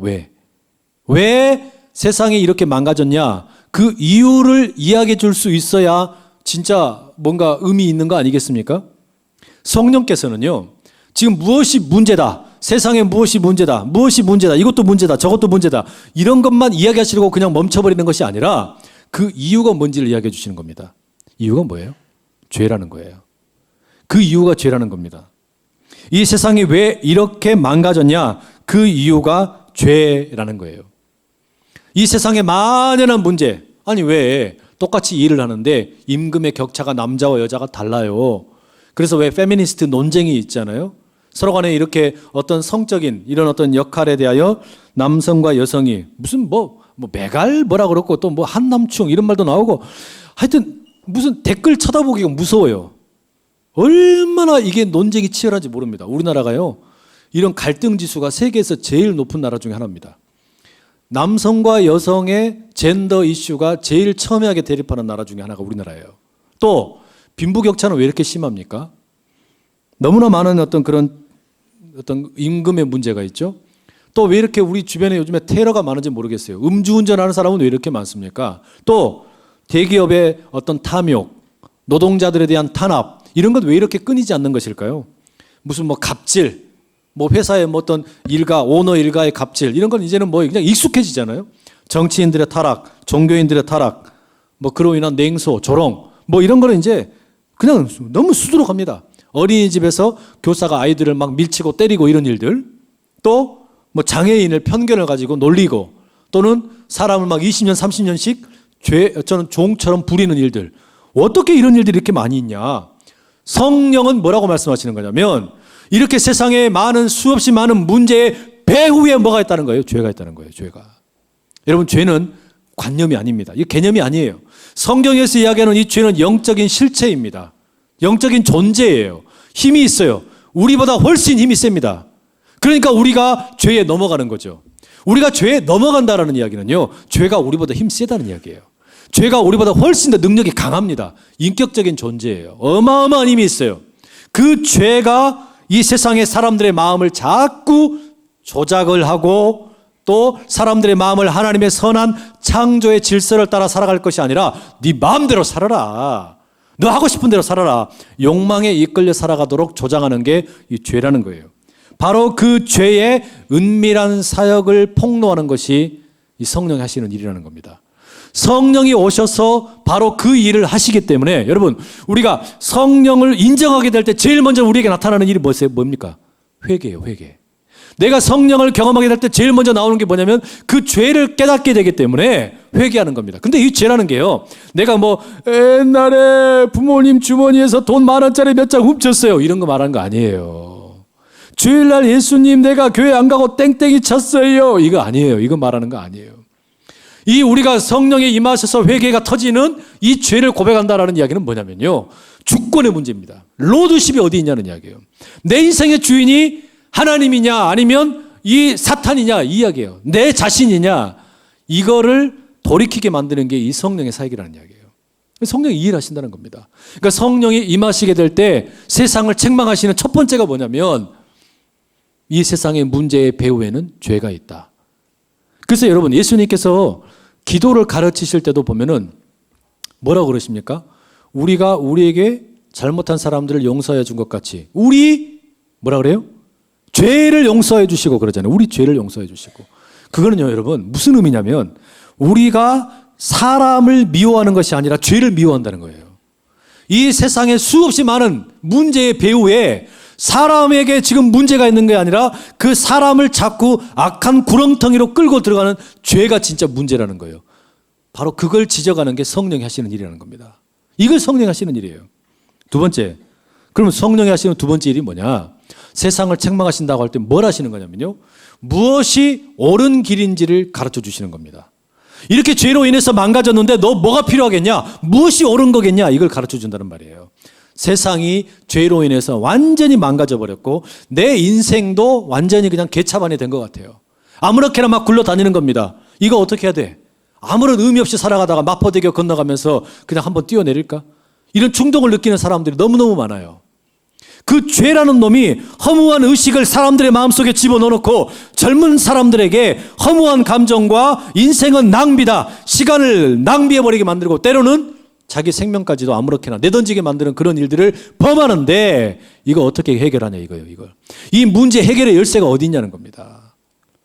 왜 세상이 이렇게 망가졌냐? 그 이유를 이야기해 줄 수 있어야 진짜 뭔가 의미 있는 거 아니겠습니까? 성령께서는요. 지금 무엇이 문제다. 세상에 무엇이 문제다. 이것도 문제다. 저것도 문제다. 이런 것만 이야기하시려고 그냥 멈춰버리는 것이 아니라 그 이유가 뭔지를 이야기해 주시는 겁니다. 이유가 뭐예요? 죄라는 거예요. 그 이유가 죄라는 겁니다. 이 세상이 왜 이렇게 망가졌냐? 그 이유가 죄라는 거예요. 이 세상에 만연한 문제. 아니 왜 똑같이 일을 하는데 임금의 격차가 남자와 여자가 달라요. 그래서 왜 페미니스트 논쟁이 있잖아요. 서로 간에 이렇게 어떤 성적인 이런 어떤 역할에 대하여 남성과 여성이 무슨 메갈 뭐라 그렇고 또 한남충 이런 말도 나오고 하여튼 무슨 댓글 쳐다보기가 무서워요. 얼마나 이게 논쟁이 치열한지 모릅니다. 우리나라가요. 이런 갈등 지수가 세계에서 제일 높은 나라 중에 하나입니다. 남성과 여성의 젠더 이슈가 제일 첨예하게 대립하는 나라 중에 하나가 우리나라예요. 또 빈부격차는 왜 이렇게 심합니까? 너무나 많은 어떤 그런 어떤 임금의 문제가 있죠. 또 왜 이렇게 우리 주변에 요즘에 테러가 많은지 모르겠어요. 음주운전하는 사람은 왜 이렇게 많습니까? 또 대기업의 어떤 탐욕, 노동자들에 대한 탄압, 이런 것 왜 이렇게 끊이지 않는 것일까요? 무슨 뭐 갑질, 뭐 회사의 뭐 어떤 일가, 오너 일가의 갑질, 이런 건 이제는 뭐 그냥 익숙해지잖아요. 정치인들의 타락, 종교인들의 타락, 뭐 그로 인한 냉소, 조롱, 뭐 이런 거는 이제 그냥 너무 수두룩합니다. 어린이집에서 교사가 아이들을 막 밀치고 때리고 이런 일들, 또 뭐 장애인을 편견을 가지고 놀리고, 또는 사람을 막 20년, 30년씩 저는 종처럼 부리는 일들. 어떻게 이런 일들이 이렇게 많이 있냐? 성령은 뭐라고 말씀하시는 거냐면, 이렇게 세상에 많은 수없이 많은 문제의 배후에 뭐가 있다는 거예요? 죄가 있다는 거예요. 죄가. 여러분, 죄는 관념이 아닙니다. 이 개념이 아니에요. 성경에서 이야기하는 이 죄는 영적인 실체입니다. 영적인 존재예요. 힘이 있어요. 우리보다 훨씬 힘이 셉니다. 그러니까 우리가 죄에 넘어가는 거죠. 우리가 죄에 넘어간다라는 이야기는요, 죄가 우리보다 힘 세다는 이야기예요. 죄가 우리보다 훨씬 더 능력이 강합니다. 인격적인 존재예요. 어마어마한 힘이 있어요. 그 죄가 이 세상의 사람들의 마음을 자꾸 조작을 하고, 또 사람들의 마음을 하나님의 선한 창조의 질서를 따라 살아갈 것이 아니라 네 마음대로 살아라, 너 하고 싶은 대로 살아라, 욕망에 이끌려 살아가도록 조장하는 게 이 죄라는 거예요. 바로 그 죄의 은밀한 사역을 폭로하는 것이 이 성령이 하시는 일이라는 겁니다. 성령이 오셔서 바로 그 일을 하시기 때문에, 여러분, 우리가 성령을 인정하게 될 때 제일 먼저 우리에게 나타나는 일이 뭡니까? 회개예요, 회개. 내가 성령을 경험하게 될 때 제일 먼저 나오는 게 뭐냐면 그 죄를 깨닫게 되기 때문에 회개하는 겁니다. 근데 이 죄라는 게요, 내가 뭐 옛날에 부모님 주머니에서 돈 10,000원짜리 몇 장 훔쳤어요, 이런 거 말하는 거 아니에요. 주일날 예수님 내가 교회 안 가고 땡땡이 쳤어요, 이거 아니에요. 이거 말하는 거 아니에요. 이 우리가 성령에 임하셔서 회개가 터지는 이 죄를 고백한다라는 이야기는 뭐냐면요, 주권의 문제입니다. 로드십이 어디 있냐는 이야기예요. 내 인생의 주인이 하나님이냐 아니면 이 사탄이냐, 이 이야기예요. 내 자신이냐, 이거를 돌이키게 만드는 게 이 성령의 사역이라는 이야기예요. 성령이 이 일을 하신다는 겁니다. 그러니까 성령이 임하시게 될 때 세상을 책망하시는 첫 번째가 뭐냐면, 이 세상의 문제의 배후에는 죄가 있다. 그래서 여러분, 예수님께서 기도를 가르치실 때도 보면은 뭐라고 그러십니까? 우리가 우리에게 잘못한 사람들을 용서해 준 것 같이 우리 뭐라 그래요? 죄를 용서해 주시고 그러잖아요. 우리 죄를 용서해 주시고. 그거는요, 여러분, 무슨 의미냐면 우리가 사람을 미워하는 것이 아니라 죄를 미워한다는 거예요. 이 세상에 수없이 많은 문제의 배후에 사람에게 지금 문제가 있는 게 아니라 그 사람을 자꾸 악한 구렁텅이로 끌고 들어가는 죄가 진짜 문제라는 거예요. 바로 그걸 지적하는 게 성령이 하시는 일이라는 겁니다. 이걸 성령이 하시는 일이에요. 두 번째, 그러면 성령이 하시는 두 번째 일이 뭐냐? 세상을 책망하신다고 할 때 뭘 하시는 거냐면요, 무엇이 옳은 길인지를 가르쳐 주시는 겁니다. 이렇게 죄로 인해서 망가졌는데 너 뭐가 필요하겠냐? 무엇이 옳은 거겠냐? 이걸 가르쳐 준다는 말이에요. 세상이 죄로 인해서 완전히 망가져 버렸고 내 인생도 완전히 그냥 개차반이 된 것 같아요. 아무렇게나 막 굴러다니는 겁니다. 이거 어떻게 해야 돼? 아무런 의미 없이 살아가다가 마포대교 건너가면서 그냥 한번 뛰어내릴까? 이런 충동을 느끼는 사람들이 너무너무 많아요. 그 죄라는 놈이 허무한 의식을 사람들의 마음속에 집어넣어놓고 젊은 사람들에게 허무한 감정과 인생은 낭비다, 시간을 낭비해버리게 만들고 때로는 자기 생명까지도 아무렇게나 내던지게 만드는 그런 일들을 범하는데, 이거 어떻게 해결하냐 이거예요. 이걸. 이 문제 해결의 열쇠가 어디 있냐는 겁니다.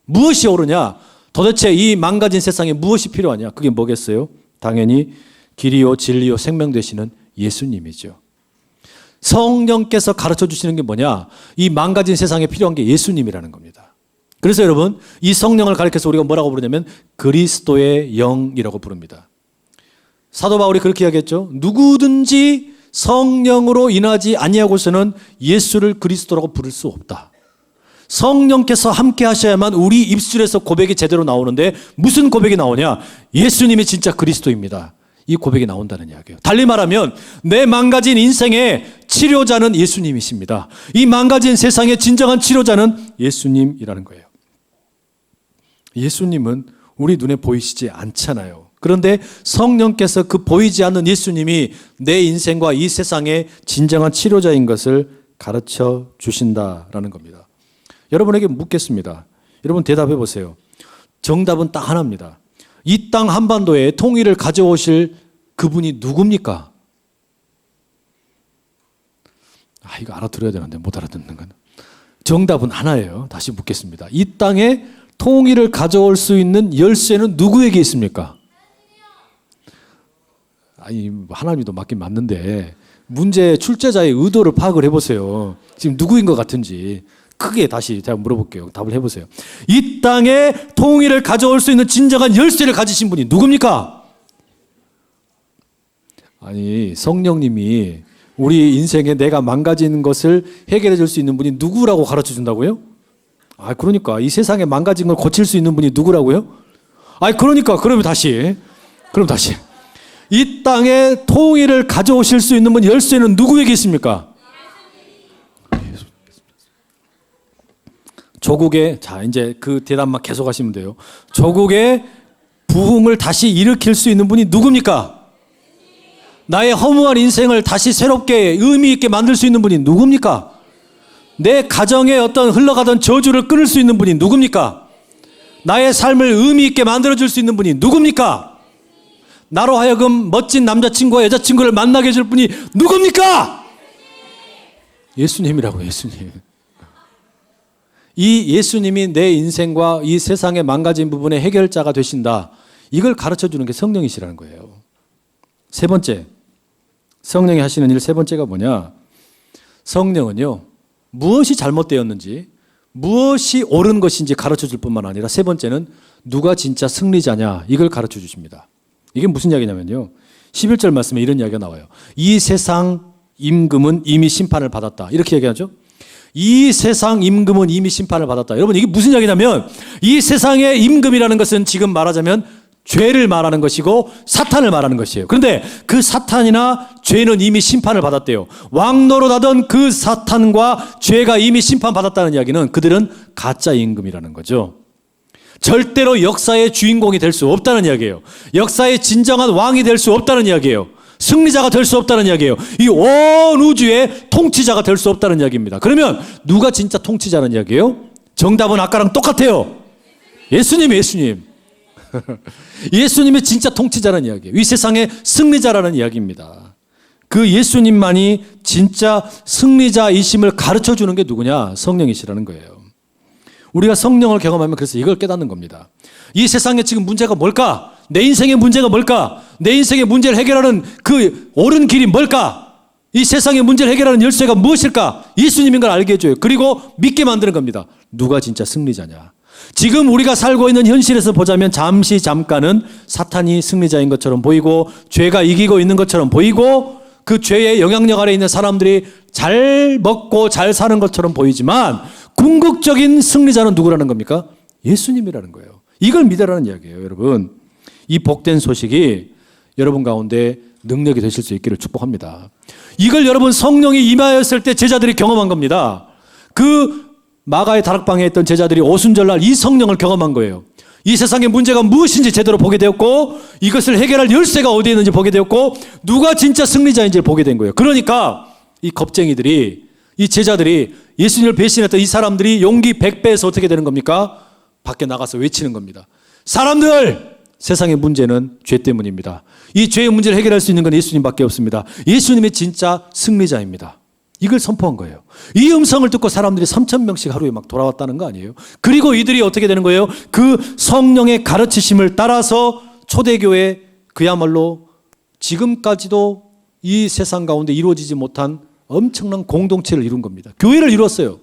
무엇이 옳으냐? 도대체 이 망가진 세상에 무엇이 필요하냐? 그게 뭐겠어요? 당연히 길이요 진리요 생명 되시는 예수님이죠. 성령께서 가르쳐 주시는 게 뭐냐? 이 망가진 세상에 필요한 게 예수님이라는 겁니다. 그래서 여러분, 이 성령을 가리켜서 우리가 뭐라고 부르냐면 그리스도의 영이라고 부릅니다. 사도 바울이 그렇게 이야기했죠. 누구든지 성령으로 인하지 아니하고서는 예수를 그리스도라고 부를 수 없다. 성령께서 함께 하셔야만 우리 입술에서 고백이 제대로 나오는데, 무슨 고백이 나오냐? 예수님이 진짜 그리스도입니다. 이 고백이 나온다는 이야기예요. 달리 말하면 내 망가진 인생의 치료자는 예수님이십니다. 이 망가진 세상의 진정한 치료자는 예수님이라는 거예요. 예수님은 우리 눈에 보이시지 않잖아요. 그런데 성령께서 그 보이지 않는 예수님이 내 인생과 이 세상의 진정한 치료자인 것을 가르쳐 주신다라는 겁니다. 여러분에게 묻겠습니다. 여러분 대답해 보세요. 정답은 딱 하나입니다. 이 땅 한반도에 통일을 가져오실 그분이 누굽니까? 이거 알아들어야 되는데 못 알아듣는 건. 정답은 하나예요. 다시 묻겠습니다. 이 땅에 통일을 가져올 수 있는 열쇠는 누구에게 있습니까? 하나님도 맞긴 맞는데 문제 출제자의 의도를 파악을 해보세요. 지금 누구인 것 같은지 크게 다시 제가 물어볼게요. 답을 해보세요. 이 땅에 통일을 가져올 수 있는 진정한 열쇠를 가지신 분이 누굽니까? 성령님이 우리 인생에 내가 망가진 것을 해결해 줄 수 있는 분이 누구라고 가르쳐 준다고요? 그러니까 이 세상에 망가진 걸 고칠 수 있는 분이 누구라고요? 그러면 다시 이 땅에 통일을 가져오실 수 있는 분 열쇠는 누구에게 있습니까? 조국의 이제 그 대답만 계속 하시면 돼요. 조국의 부흥을 다시 일으킬 수 있는 분이 누굽니까? 나의 허무한 인생을 다시 새롭게 의미 있게 만들 수 있는 분이 누굽니까? 내 가정에 어떤 흘러가던 저주를 끊을 수 있는 분이 누굽니까? 나의 삶을 의미 있게 만들어줄 수 있는 분이 누굽니까? 나로 하여금 멋진 남자친구와 여자친구를 만나게 해줄 분이 누굽니까? 예수님이라고. 예수님. 이 예수님이 내 인생과 이 세상의 망가진 부분의 해결자가 되신다. 이걸 가르쳐주는 게 성령이시라는 거예요. 세 번째, 성령이 하시는 일 세 번째가 뭐냐? 성령은요, 무엇이 잘못되었는지, 무엇이 옳은 것인지 가르쳐 줄 뿐만 아니라 세 번째는 누가 진짜 승리자냐, 이걸 가르쳐 주십니다. 이게 무슨 이야기냐면요, 11절 말씀에 이런 이야기가 나와요. 이 세상 임금은 이미 심판을 받았다. 이렇게 얘기하죠. 이 세상 임금은 이미 심판을 받았다. 여러분, 이게 무슨 이야기냐면 이 세상의 임금이라는 것은 지금 말하자면 죄를 말하는 것이고 사탄을 말하는 것이에요. 그런데 그 사탄이나 죄는 이미 심판을 받았대요. 왕노릇하던 그 사탄과 죄가 이미 심판받았다는 이야기는 그들은 가짜 임금이라는 거죠. 절대로 역사의 주인공이 될 수 없다는 이야기예요. 역사의 진정한 왕이 될 수 없다는 이야기예요. 승리자가 될 수 없다는 이야기예요. 이 온 우주의 통치자가 될 수 없다는 이야기입니다. 그러면 누가 진짜 통치자는 이야기예요? 정답은 아까랑 똑같아요. 예수님. 예수님이 진짜 통치자라는 이야기예요. 이 세상의 승리자라는 이야기입니다. 그 예수님만이 진짜 승리자이심을 가르쳐주는 게 누구냐? 성령이시라는 거예요. 우리가 성령을 경험하면 그래서 이걸 깨닫는 겁니다. 이 세상에 지금 문제가 뭘까? 내 인생의 문제가 뭘까? 내 인생의 문제를 해결하는 그 옳은 길이 뭘까? 이 세상의 문제를 해결하는 열쇠가 무엇일까? 예수님인 걸 알게 해줘요. 그리고 믿게 만드는 겁니다. 누가 진짜 승리자냐? 지금 우리가 살고 있는 현실에서 보자면 잠깐은 사탄이 승리자인 것처럼 보이고 죄가 이기고 있는 것처럼 보이고 그 죄의 영향력 아래 있는 사람들이 잘 먹고 잘 사는 것처럼 보이지만 궁극적인 승리자는 누구라는 겁니까? 예수님이라는 거예요. 이걸 믿으라는 이야기예요. 여러분, 이 복된 소식이 여러분 가운데 능력이 되실 수 있기를 축복합니다. 이걸 여러분 성령이 임하였을 때 제자들이 경험한 겁니다. 그 마가의 다락방에 있던 제자들이 오순절날 이 성령을 경험한 거예요. 이 세상의 문제가 무엇인지 제대로 보게 되었고 이것을 해결할 열쇠가 어디에 있는지 보게 되었고 누가 진짜 승리자인지를 보게 된 거예요. 그러니까 이 겁쟁이들이, 이 제자들이, 예수님을 배신했던 이 사람들이 용기 100배에서 어떻게 되는 겁니까? 밖에 나가서 외치는 겁니다. 사람들! 세상의 문제는 죄 때문입니다. 이 죄의 문제를 해결할 수 있는 건 예수님밖에 없습니다. 예수님이 진짜 승리자입니다. 이걸 선포한 거예요. 이 음성을 듣고 사람들이 3,000명씩 하루에 막 돌아왔다는 거 아니에요? 그리고 이들이 어떻게 되는 거예요? 그 성령의 가르치심을 따라서 초대교회, 그야말로 지금까지도 이 세상 가운데 이루어지지 못한 엄청난 공동체를 이룬 겁니다. 교회를 이뤘어요.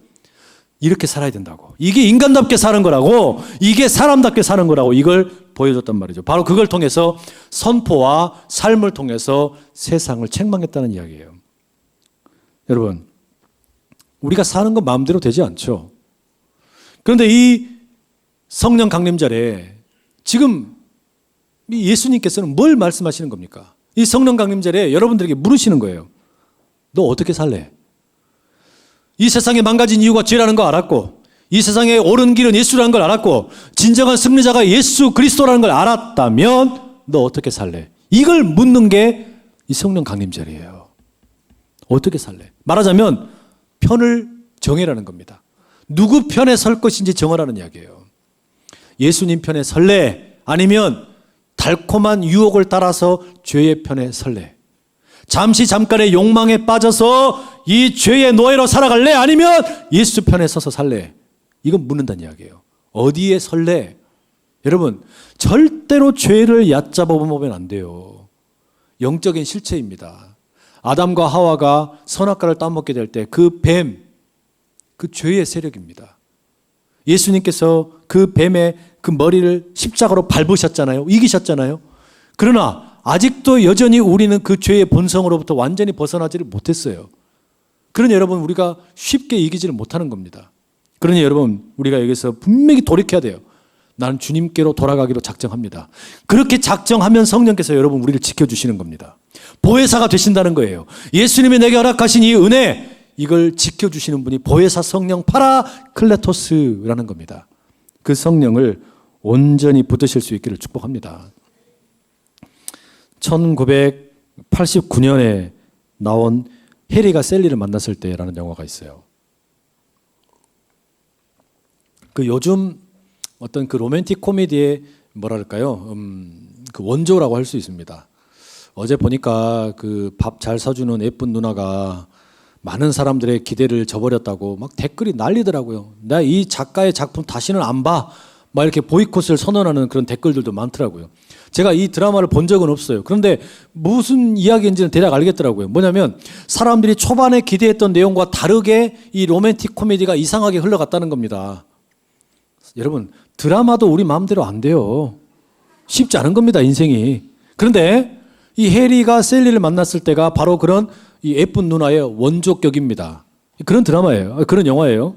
이렇게 살아야 된다고. 이게 인간답게 사는 거라고, 이게 사람답게 사는 거라고 이걸 보여줬단 말이죠. 바로 그걸 통해서 선포와 삶을 통해서 세상을 책망했다는 이야기예요. 여러분, 우리가 사는 건 마음대로 되지 않죠. 그런데 이 성령 강림절에 지금 예수님께서는 뭘 말씀하시는 겁니까? 이 성령 강림절에 여러분들에게 물으시는 거예요. 너 어떻게 살래? 이 세상에 망가진 이유가 죄라는 거 알았고, 이 세상에 옳은 길은 예수라는 걸 알았고, 진정한 승리자가 예수 그리스도라는 걸 알았다면 너 어떻게 살래? 이걸 묻는 게 이 성령 강림절이에요. 어떻게 살래? 말하자면 편을 정해라는 겁니다. 누구 편에 설 것인지 정하라는 이야기예요. 예수님 편에 설래? 아니면 달콤한 유혹을 따라서 죄의 편에 설래? 잠깐의 욕망에 빠져서 이 죄의 노예로 살아갈래? 아니면 예수 편에 서서 살래? 이건 묻는다는 이야기예요. 어디에 설래? 여러분, 절대로 죄를 얕잡아 보면 안 돼요. 영적인 실체입니다. 아담과 하와가 선악과를 따먹게 될 때 그 뱀, 그 죄의 세력입니다. 예수님께서 그 뱀의 그 머리를 십자가로 밟으셨잖아요. 이기셨잖아요. 그러나 아직도 여전히 우리는 그 죄의 본성으로부터 완전히 벗어나지를 못했어요. 그러니 여러분, 우리가 쉽게 이기지를 못하는 겁니다. 그러니 여러분, 우리가 여기서 분명히 돌이켜야 돼요. 나는 주님께로 돌아가기로 작정합니다. 그렇게 작정하면 성령께서 여러분 우리를 지켜주시는 겁니다. 보혜사가 되신다는 거예요. 예수님이 내게 허락하신 이 은혜, 이걸 지켜주시는 분이 보혜사 성령 파라클레토스라는 겁니다. 그 성령을 온전히 붙드실 수 있기를 축복합니다. 1989년에 나온 해리가 셀리를 만났을 때라는 영화가 있어요. 그 요즘 어떤 그 로맨틱 코미디의 뭐랄까요, 그 원조라고 할 수 있습니다. 어제 보니까 그 밥 잘 사주는 예쁜 누나가 많은 사람들의 기대를 저버렸다고 막 댓글이 난리더라고요. 나 이 작가의 작품 다시는 안 봐. 막 이렇게 보이콧을 선언하는 그런 댓글들도 많더라고요. 제가 이 드라마를 본 적은 없어요. 그런데 무슨 이야기인지는 대략 알겠더라고요. 뭐냐면 사람들이 초반에 기대했던 내용과 다르게 이 로맨틱 코미디가 이상하게 흘러갔다는 겁니다. 여러분, 드라마도 우리 마음대로 안 돼요. 쉽지 않은 겁니다, 인생이. 그런데 이 해리가 셀리를 만났을 때가 바로 그런 이 예쁜 누나의 원조격입니다. 그런 드라마예요. 그런 영화예요.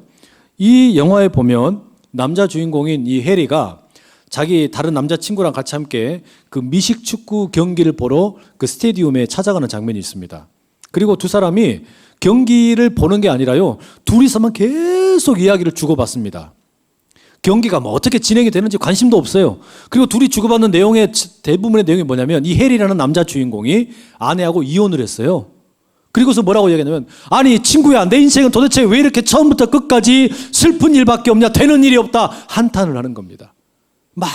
이 영화에 보면 남자 주인공인 이 해리가 자기 다른 남자친구랑 같이 함께 그 미식 축구 경기를 보러 그 스테디움에 찾아가는 장면이 있습니다. 그리고 두 사람이 경기를 보는 게 아니라요, 둘이서만 계속 이야기를 주고받습니다. 경기가 뭐 어떻게 진행이 되는지 관심도 없어요. 그리고 둘이 주고받는 내용의 대부분의 내용이 뭐냐면 이 해리라는 남자 주인공이 아내하고 이혼을 했어요. 그리고서 뭐라고 얘기하냐면, 아니 친구야, 내 인생은 도대체 왜 이렇게 처음부터 끝까지 슬픈 일밖에 없냐, 되는 일이 없다, 한탄을 하는 겁니다. 막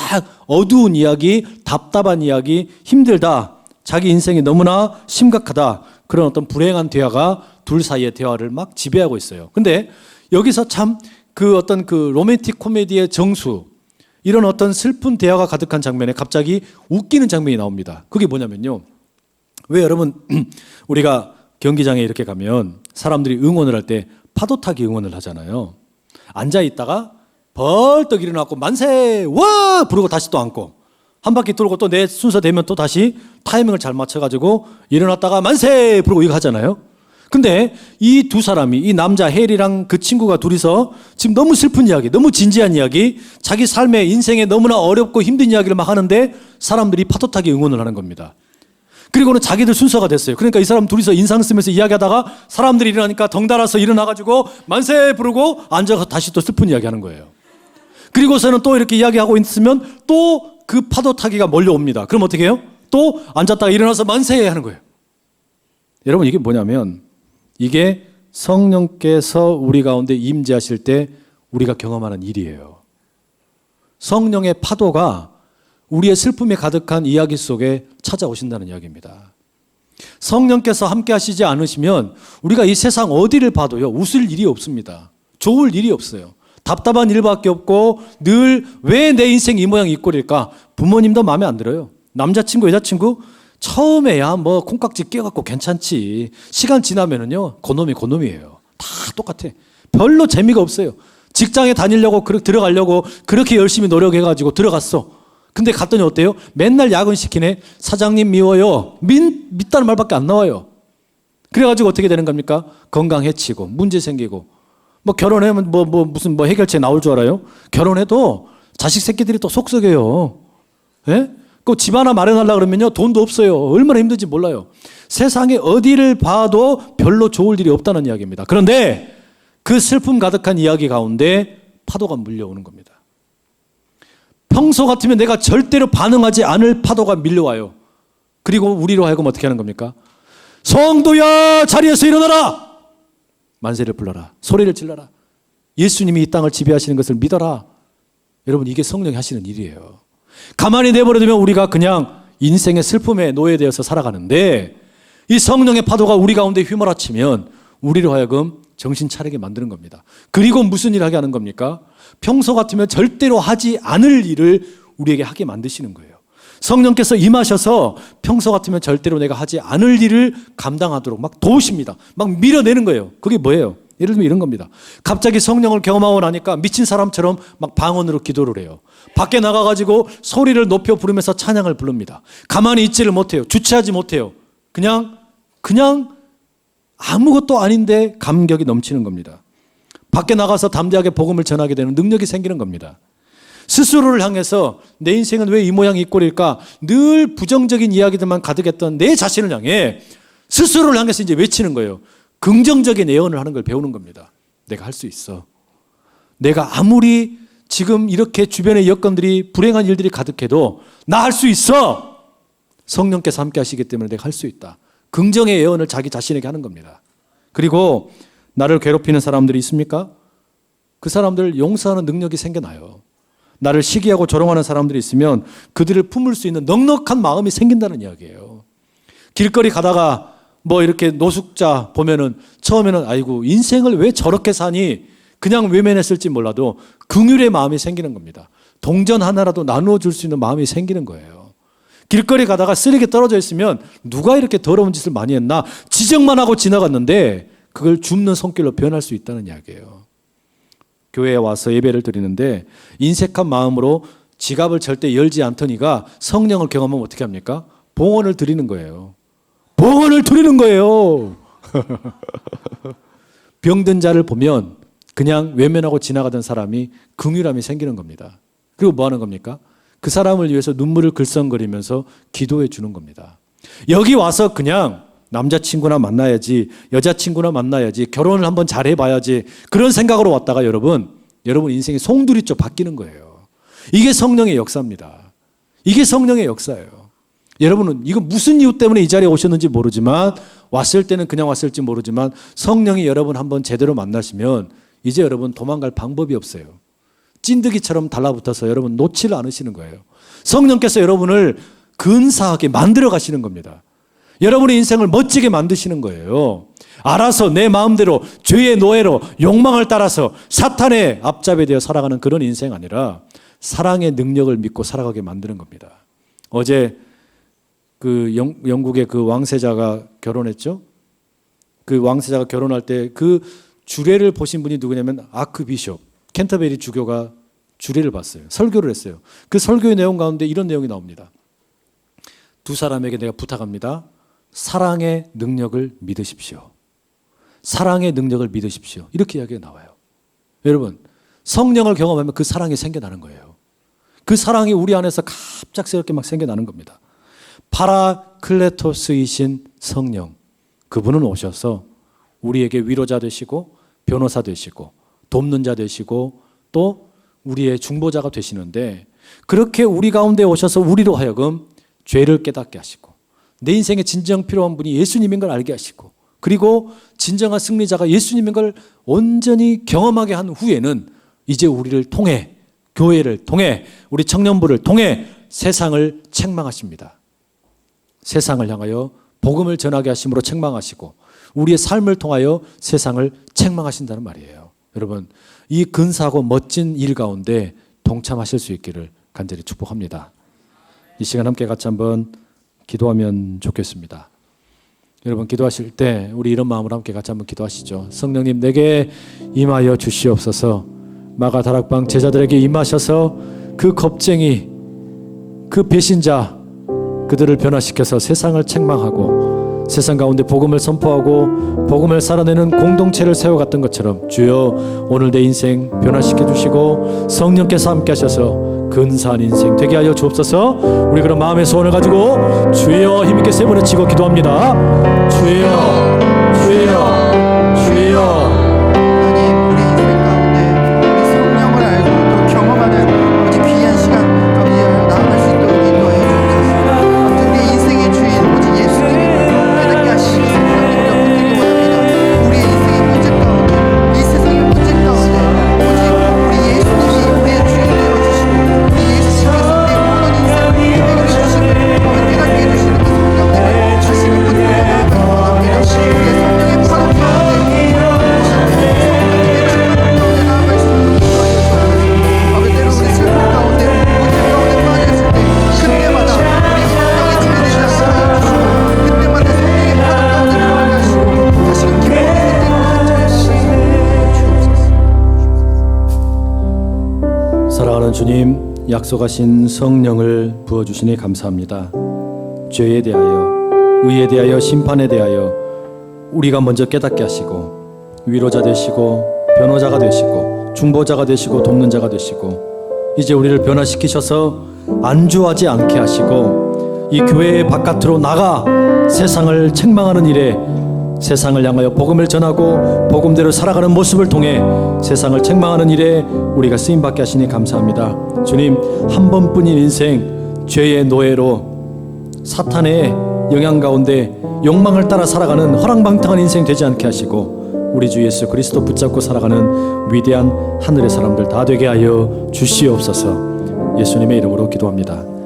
어두운 이야기, 답답한 이야기, 힘들다, 자기 인생이 너무나 심각하다, 그런 어떤 불행한 대화가 둘 사이의 대화를 막 지배하고 있어요. 근데 여기서 참 그 어떤 그 로맨틱 코미디의 정수, 이런 어떤 슬픈 대화가 가득한 장면에 갑자기 웃기는 장면이 나옵니다. 그게 뭐냐면요, 왜 여러분 우리가 경기장에 이렇게 가면 사람들이 응원을 할 때 파도 타기 응원을 하잖아요. 앉아 있다가 벌떡 일어나고 만세 와 부르고 다시 또 앉고, 한 바퀴 돌고 또 내 순서 되면 또 다시 타이밍을 잘 맞춰가지고 일어났다가 만세 부르고 이거 하잖아요. 근데 이 두 사람이, 이 남자 해리랑 그 친구가 둘이서 지금 너무 슬픈 이야기, 너무 진지한 이야기, 자기 삶의 인생에 너무나 어렵고 힘든 이야기를 막 하는데 사람들이 파도 타기 응원을 하는 겁니다. 그리고는 자기들 순서가 됐어요. 그러니까 이 사람 둘이서 인상 쓰면서 이야기하다가 사람들이 일어나니까 덩달아서 일어나가지고 만세 부르고 앉아서 다시 또 슬픈 이야기 하는 거예요. 그리고서는 또 이렇게 이야기하고 있으면 또 그 파도 타기가 몰려옵니다. 그럼 어떻게 해요? 또 앉았다가 일어나서 만세 하는 거예요. 여러분, 이게 뭐냐면 이게 성령께서 우리 가운데 임재하실 때 우리가 경험하는 일이에요. 성령의 파도가 우리의 슬픔에 가득한 이야기 속에 찾아오신다는 이야기입니다. 성령께서 함께 하시지 않으시면 우리가 이 세상 어디를 봐도요, 웃을 일이 없습니다. 좋을 일이 없어요. 답답한 일밖에 없고 늘 왜 내 인생 이 모양 이 꼴일까? 부모님도 마음에 안 들어요. 남자친구, 여자친구 처음에야 뭐 콩깍지 끼워갖고 괜찮지. 시간 지나면은요, 고놈이에요. 다 똑같아. 별로 재미가 없어요. 직장에 다니려고, 들어가려고 그렇게 열심히 노력해가지고 들어갔어. 근데 갔더니 어때요? 맨날 야근시키네. 사장님 미워요. 밉다는 말밖에 안 나와요. 그래가지고 어떻게 되는 겁니까? 건강 해치고, 문제 생기고. 뭐 결혼하면 무슨 해결책 나올 줄 알아요? 결혼해도 자식 새끼들이 또 속썩여요. 예? 그 집 하나 마련하려고 그러면요, 돈도 없어요. 얼마나 힘든지 몰라요. 세상에 어디를 봐도 별로 좋을 일이 없다는 이야기입니다. 그런데 그 슬픔 가득한 이야기 가운데 파도가 물려오는 겁니다. 평소 같으면 내가 절대로 반응하지 않을 파도가 밀려와요. 그리고 우리로 하여금 어떻게 하는 겁니까? 성도야, 자리에서 일어나라! 만세를 불러라. 소리를 질러라. 예수님이 이 땅을 지배하시는 것을 믿어라. 여러분, 이게 성령이 하시는 일이에요. 가만히 내버려두면 우리가 그냥 인생의 슬픔에 노예되어서 살아가는데, 이 성령의 파도가 우리 가운데 휘몰아치면 우리로 하여금 정신 차리게 만드는 겁니다. 그리고 무슨 일을 하게 하는 겁니까? 평소 같으면 절대로 하지 않을 일을 우리에게 하게 만드시는 거예요. 성령께서 임하셔서 평소 같으면 절대로 내가 하지 않을 일을 감당하도록 막 도우십니다. 막 밀어내는 거예요. 그게 뭐예요? 예를 들면 이런 겁니다. 갑자기 성령을 경험하고 나니까 미친 사람처럼 막 방언으로 기도를 해요. 밖에 나가가지고 소리를 높여 부르면서 찬양을 부릅니다. 가만히 있지를 못해요. 주체하지 못해요. 그냥 아무것도 아닌데 감격이 넘치는 겁니다. 밖에 나가서 담대하게 복음을 전하게 되는 능력이 생기는 겁니다. 스스로를 향해서 내 인생은 왜 이 모양 이 꼴일까? 늘 부정적인 이야기들만 가득했던 내 자신을 향해 스스로를 향해서 이제 외치는 거예요. 긍정적인 예언을 하는 걸 배우는 겁니다. 내가 할 수 있어. 내가 아무리 지금 이렇게 주변의 여건들이 불행한 일들이 가득해도 나 할 수 있어. 성령께서 함께 하시기 때문에 내가 할 수 있다. 긍정의 예언을 자기 자신에게 하는 겁니다. 그리고 나를 괴롭히는 사람들이 있습니까? 그 사람들 용서하는 능력이 생겨나요. 나를 시기하고 조롱하는 사람들이 있으면 그들을 품을 수 있는 넉넉한 마음이 생긴다는 이야기예요. 길거리 가다가 뭐 이렇게 노숙자 보면은 처음에는 아이고 인생을 왜 저렇게 사니 그냥 외면했을지 몰라도 긍휼의 마음이 생기는 겁니다. 동전 하나라도 나누어 줄 수 있는 마음이 생기는 거예요. 길거리 가다가 쓰레기 떨어져 있으면 누가 이렇게 더러운 짓을 많이 했나 지적만 하고 지나갔는데 그걸 줍는 손길로 변할 수 있다는 이야기예요. 교회에 와서 예배를 드리는데 인색한 마음으로 지갑을 절대 열지 않더니가 성령을 경험하면 어떻게 합니까? 봉헌을 드리는 거예요. 봉헌을 드리는 거예요. 병든 자를 보면 그냥 외면하고 지나가던 사람이 긍휼함이 생기는 겁니다. 그리고 뭐 하는 겁니까? 그 사람을 위해서 눈물을 글썽거리면서 기도해 주는 겁니다. 여기 와서 그냥 남자친구나 만나야지, 여자친구나 만나야지, 결혼을 한번 잘해봐야지 그런 생각으로 왔다가 여러분 인생이 송두리째 바뀌는 거예요. 이게 성령의 역사입니다. 이게 성령의 역사예요. 여러분은 이거 무슨 이유 때문에 이 자리에 오셨는지 모르지만 왔을 때는 그냥 왔을지 모르지만 성령이 여러분 한번 제대로 만나시면 이제 여러분 도망갈 방법이 없어요. 찐득이처럼 달라붙어서 여러분 놓지를 않으시는 거예요. 성령께서 여러분을 근사하게 만들어 가시는 겁니다. 여러분의 인생을 멋지게 만드시는 거예요. 알아서 내 마음대로 죄의 노예로 욕망을 따라서 사탄의 앞잡이 되어 살아가는 그런 인생 아니라 사랑의 능력을 믿고 살아가게 만드는 겁니다. 어제 그 영국의 그 왕세자가 결혼했죠. 그 왕세자가 결혼할 때 그 주례를 보신 분이 누구냐면 아크비숍 캔터베리 주교가 주례를 봤어요. 설교를 했어요. 그 설교의 내용 가운데 이런 내용이 나옵니다. 두 사람에게 내가 부탁합니다. 사랑의 능력을 믿으십시오. 사랑의 능력을 믿으십시오. 이렇게 이야기가 나와요. 여러분, 성령을 경험하면 그 사랑이 생겨나는 거예요. 그 사랑이 우리 안에서 갑작스럽게 막 생겨나는 겁니다. 파라클레토스이신 성령, 그분은 오셔서 우리에게 위로자 되시고 변호사 되시고 돕는 자 되시고 또 우리의 중보자가 되시는데 그렇게 우리 가운데 오셔서 우리로 하여금 죄를 깨닫게 하시고 내 인생에 진정 필요한 분이 예수님인 걸 알게 하시고 그리고 진정한 승리자가 예수님인 걸 온전히 경험하게 한 후에는 이제 우리를 통해 교회를 통해 우리 청년부를 통해 세상을 책망하십니다. 세상을 향하여 복음을 전하게 하심으로 책망하시고 우리의 삶을 통하여 세상을 책망하신다는 말이에요. 여러분, 이 근사하고 멋진 일 가운데 동참하실 수 있기를 간절히 축복합니다. 이 시간 함께 같이 한번 기도하면 좋겠습니다. 여러분 기도하실 때 우리 이런 마음으로 함께 같이 한번 기도하시죠. 성령님 내게 임하여 주시옵소서. 마가 다락방 제자들에게 임하셔서 그 겁쟁이 그 배신자 그들을 변화시켜서 세상을 책망하고 세상 가운데 복음을 선포하고 복음을 살아내는 공동체를 세워갔던 것처럼 주여 오늘 내 인생 변화시켜 주시고 성령께서 함께 하셔서 근사한 인생 되게 하여 주옵소서. 우리 그런 마음의 소원을 가지고 주여 힘있게 세 번을 치고 기도합니다. 주여 주여 주여. 하나님 우리 인생 가운데 우리 성령을 알고 또 경험하는 아버지 귀한 시간 아버지 나아갈 수 있도록 인도하여 주옵소서. 아버지 우리 인생의 주인 아버지 예수님을 깨닫게 하시고 성령님과 붙들기 원합니다. 우리의 인생의 문제 가운데 이 세상의 문제 가운데 주님, 약속하신 성령을 부어주시니 감사합니다. 죄에 대하여, 의에 대하여, 심판에 대하여 우리가 먼저 깨닫게 하시고 위로자 되시고 변호자가 되시고 중보자가 되시고 돕는 자가 되시고 이제 우리를 변화시키셔서 안주하지 않게 하시고 이 교회 바깥으로 나가 세상을 책망하는 일에, 세상을 향하여 복음을 전하고 복음대로 살아가는 모습을 통해 세상을 책망하는 일에 우리가 쓰임받게 하시니 감사합니다. 주님, 한 번뿐인 인생 죄의 노예로 사탄의 영향 가운데 욕망을 따라 살아가는 허랑방탕한 인생 되지 않게 하시고 우리 주 예수 그리스도 붙잡고 살아가는 위대한 하늘의 사람들 다 되게 하여 주시옵소서. 예수님의 이름으로 기도합니다.